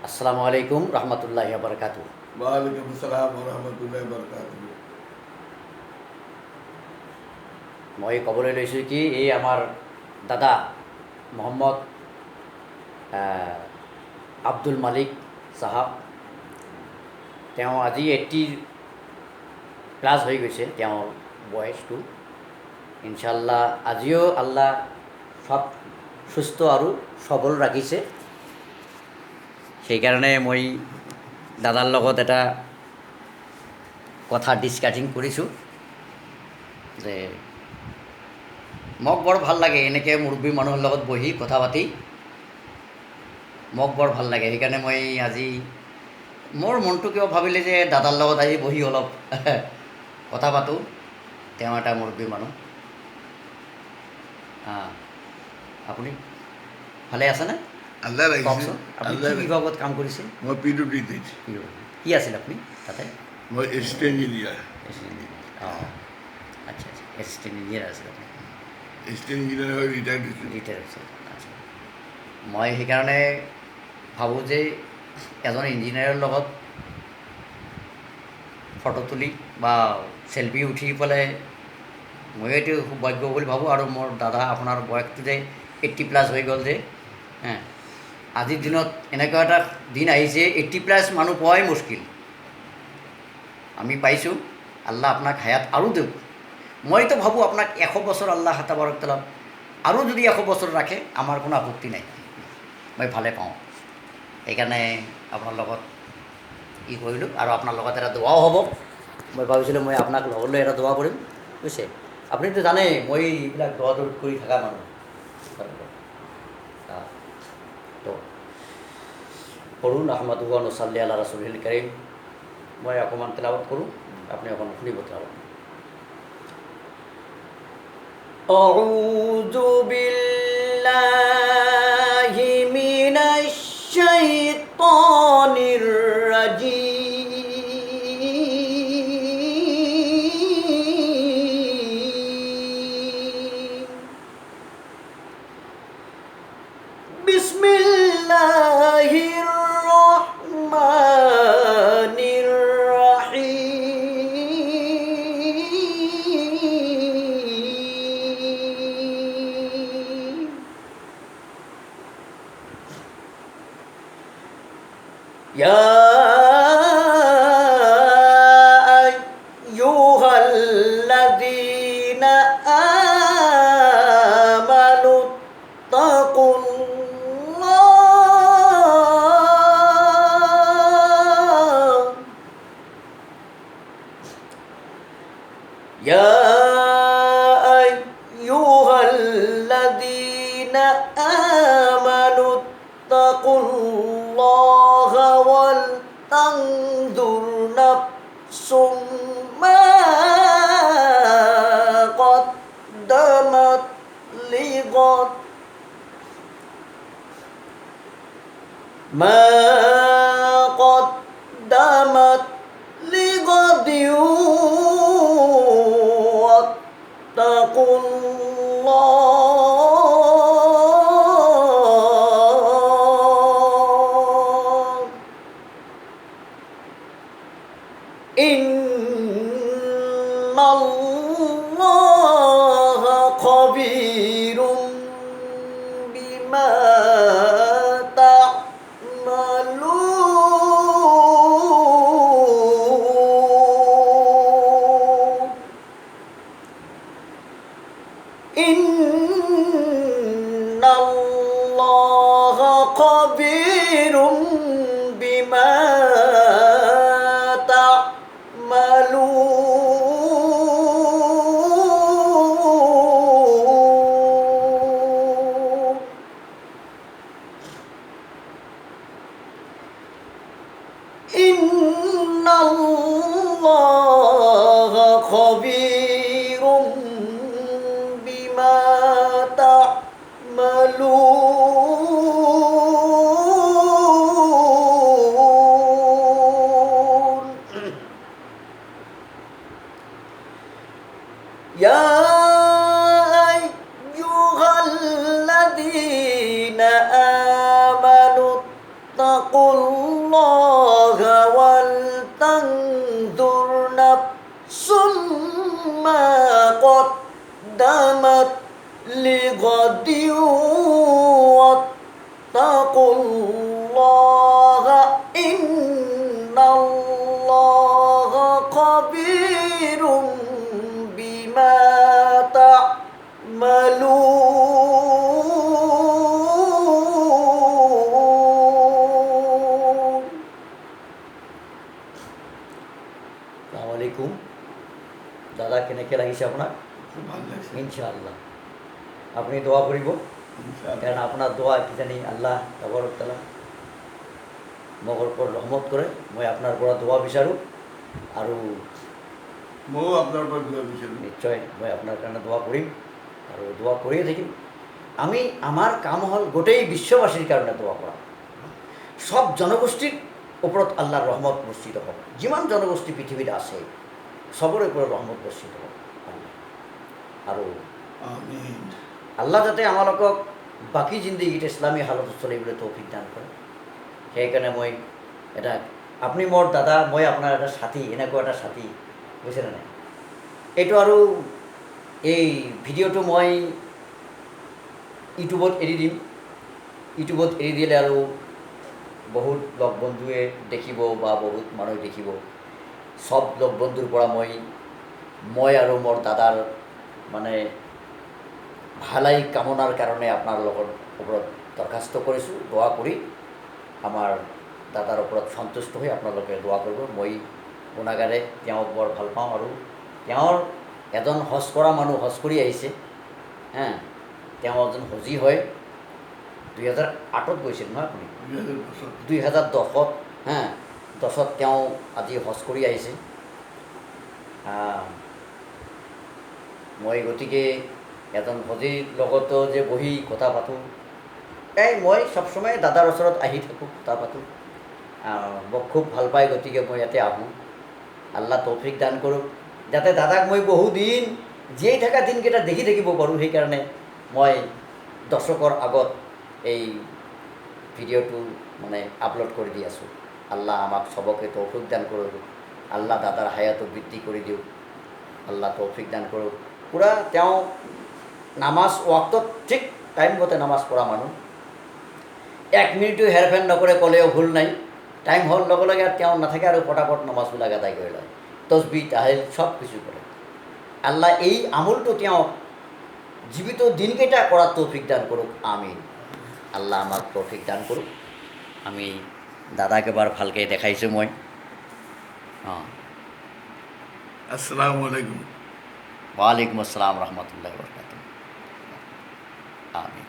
আসসালামু আলাইকুম ৰহমতুল্লাহি বাৰকাতু। ওয়ালাইকুম আসসালাম ৰহমতুল্লাহি বাৰকাতুহু। মই ক'বলৈ লৈছোঁ কি এই আমাৰ দাদা মহম্মদ আব্দুল মালিক চাহাব, তেওঁ আজি 80+ হৈ গৈছে তেওঁৰ বয়সটো। ইনশাল্লাহ আজিও আল্লাহ সব সুস্থ আৰু সবল ৰাখিছে। সেইকাৰণে মই দাদাৰ লগত এটা কথা ডিছকাছিং কৰিছোঁ যে মোক বৰ ভাল লাগে এনেকৈ মুৰব্বী মানুহৰ লগত বহি কথা পাতি, মোক বৰ ভাল লাগে। সেইকাৰণে মই আজি মোৰ মনটো কিয় ভাবিলে যে দাদাৰ লগত আজি বহি অলপ কথা পাতোঁ। তেওঁ এটা মুৰব্বী মানুহ। আপুনি ভালে আছেনে? আল্লাহ ৰাখিছে। কওকচোন আপুনি কি বিভাগত কাম কৰিছে? মই PWD কি আছিল আপুনি তাতে? মই এচিষ্টেণ্ট ইঞ্জিনিয়াৰ। অঁ, আচ্ছা আচ্ছা, এচিষ্টেণ্ট ইঞ্জিনিয়াৰ আছিল আপুনি। এচিষ্টেণ্ট ইঞ্জিনিয়াৰ হৈ ৰিটায়াৰ্ড হৈছোঁ। ৰিটায়াৰ হৈছে। আচ্ছা, মই সেইকাৰণে ভাবোঁ যে এজন ইঞ্জিনিয়াৰৰ লগত ফটো তুলি বা চেল্ফি উঠি পেলাই মই এইটো সৌভাগ্য বুলি ভাবোঁ। আৰু মোৰ দাদা আপোনাৰ বয়সটো যে 80+ হৈ গ'ল যে, আজিৰ দিনত এনেকুৱা এটা দিন আহিছে 80+ মানুহ পোৱাই মুস্কিল। আমি পাইছোঁ, আল্লাহ আপোনাক হায়াত আৰু দিয়ক। মইতো ভাবোঁ আপোনাক 100 বছৰ আল্লাহ তাবাৰক তাআলা আৰু যদি 100 বছৰ ৰাখে আমাৰ কোনো আপত্তি নাই, মই ভালে পাওঁ। সেইকাৰণে আপোনাৰ লগত কৰিলোঁ আৰু আপোনাৰ লগত এটা দোৱাও হ'ব। মই ভাবিছিলোঁ মই আপোনাক লগত লৈ এটা দোৱা কৰিম, বুজিছে? আপুনিতো জানেই মই এইবিলাক দৌৰা দৌৰি কৰি থকা মানুহ। তো পঢ়োঁ আহমদুহু ওয়া নুছল্লি আলা ৰাছুলিল কাৰীম। মই অকণমান তেলাৱত কৰোঁ, আপুনি অকণমান শুনিব তেলাৱত। আউযু বিল্লাহি মিনাশ শাইতানিৰ রাজিম। বিসমিল্লাহির রহমানির রহিম। ইয়া আইয়ুহাল্লাযীনা আমানু তাকুল্লাহ। ইয়া আইয়ুহাল্লাযীনা আমানু তাকুল্লাহা ওয়াল তানজুর নাফসুম মা কদ্দামাত লিগাদ মা কদ্দামাত লিগাদিন ওয়াত্তাকুল্লাহ ইন্নাল্লাহা খাবীরুম বিমা তা'মালুন। ইন্নাল্লাহা খাবীরুম বিমা তা'মালুন। ইন্নাল্লাহা খাবীরুম বিমা তা'মালুন। ইয়া আইয়ুহাল্লাযীনা আমানু তাকুল্লাহ قدمت لغد واتقوا الله إن الله خبير بما تعملون. আসসালামু আলাইকুম। দাদা কেনেকে লাগিছে আপনার? খুব ভালো লাগছে ইনশাআল্লাহ আপনি দোয়া করিব, ইনশাআল্লাহ। কারণ আপনার দোয়া কি জানি আল্লাহ তাবারক তাআলা মগর পর রহমত করে। মই আপনার পৰা দোয়া বিচাৰোঁ আৰু ময়ো আপোনাৰ পৰা দোৱা বিচাৰোঁ। নিশ্চয় মই আপোনাৰ কাৰণে দোৱা কৰিম আৰু দোৱা কৰিয়ে থাকিম। আমি আমাৰ কাম হ'ল গোটেই বিশ্ববাসীৰ কাৰণে দোৱা কৰা, সব জনগোষ্ঠীৰ ওপৰত আল্লাহৰ ৰহমত বৰ্ষিত হওক। যিমান জনগোষ্ঠী পৃথিৱীত আছে সবৰে ওপৰত ৰহমত বৰ্ষিত হওক আৰু আমিন। আল্লাহ যাতে আমালোকক বাকী জিন্দগীত ইছলামী হালত চলিবলৈ তৌফিক দান কৰে। সেইকাৰণে মই এটা, আপুনি মোৰ দাদা, মই আপোনাৰ এটা সাথী, এনেকুৱা এটা সাথী, বুজিছেনে নাই? এইটো আৰু এই ভিডিঅ'টো মই ইউটিউবত এৰি দিম। ইউটিউবত এৰি দিলে আৰু বহুত লগ বন্ধুৱে দেখিব বা বহুত মানুহে দেখিব। সব লগ বন্ধুৰ পৰা মই আৰু মোৰ দাদাৰ মানে ভালাই কামনাৰ কাৰণে আপোনাৰ লগত ওপৰত দৰখাস্ত কৰিছোঁ। দোৱা কৰি আমাৰ দাদাৰ ওপৰত সন্তুষ্ট হৈ আপোনালোকে দোৱা কৰিব। মই গুণাগাৰে তেওঁক বৰ ভাল পাওঁ আৰু তেওঁৰ এজন হজ কৰা মানুহ, হজ কৰি আহিছে। তেওঁ এজন হজী হয়। 2008 গৈছিল নহয় আপুনি? 2010 10ত তেওঁ আজি হজ কৰি আহিছে। মই গতিকে এজন হজীৰ লগতো যে বহি কথা পাতোঁ, মই সবসময় দাদাৰ ওচৰত আহি থাকোঁ, কথা পাতোঁ। মোক খুব ভাল পায়, গতিকে মই ইয়াতে আহোঁ। আল্লাহ তৌফিক দান কৰক যাতে দাদাক মই বহুদিন জীয়াই থকা দিনকেইটা দেখি থাকিব পাৰোঁ। সেইকাৰণে মই দৰ্শকৰ আগত এই ভিডিঅ'টো মানে আপলোড কৰি দি আছোঁ। আল্লাহ আমাক সবকে তৌফিক দান কৰক। আল্লাহ দাদাৰ হায়াতো বৃদ্ধি কৰি দিয়ক। আল্লাহ তৌফিক দান কৰক। পূৰা তেওঁ নামাজ ওয়াক্তত ঠিক টাইম মতে নামাজ পঢ়া মানুহ। 1 মিনিটো হেৰফেৰ নকৰে, ক'লেও ভুল নাই। টাইম হোৱাৰ লগে লগে তেওঁ নাথাকে আৰু পটাপট নামাজবিলাক আদায় কৰি লয়। তসবিহ তাহলিল সব কিছু কৰে। আল্লাহ এই আমলটো তেওঁ জীবিত দিনকেইটা কৰাৰ তৌফিক দান কৰক। আমিন। আল্লাহ আমাক তৌফিক দান কৰক। আমি দাদাক এবাৰ ভালকৈ দেখাইছোঁ মই। আসসালামু আলাইকুম। ওয়ালাইকুম আসসালাম ৰহমতুল্লাহ বৰকাতুহ। আমিন।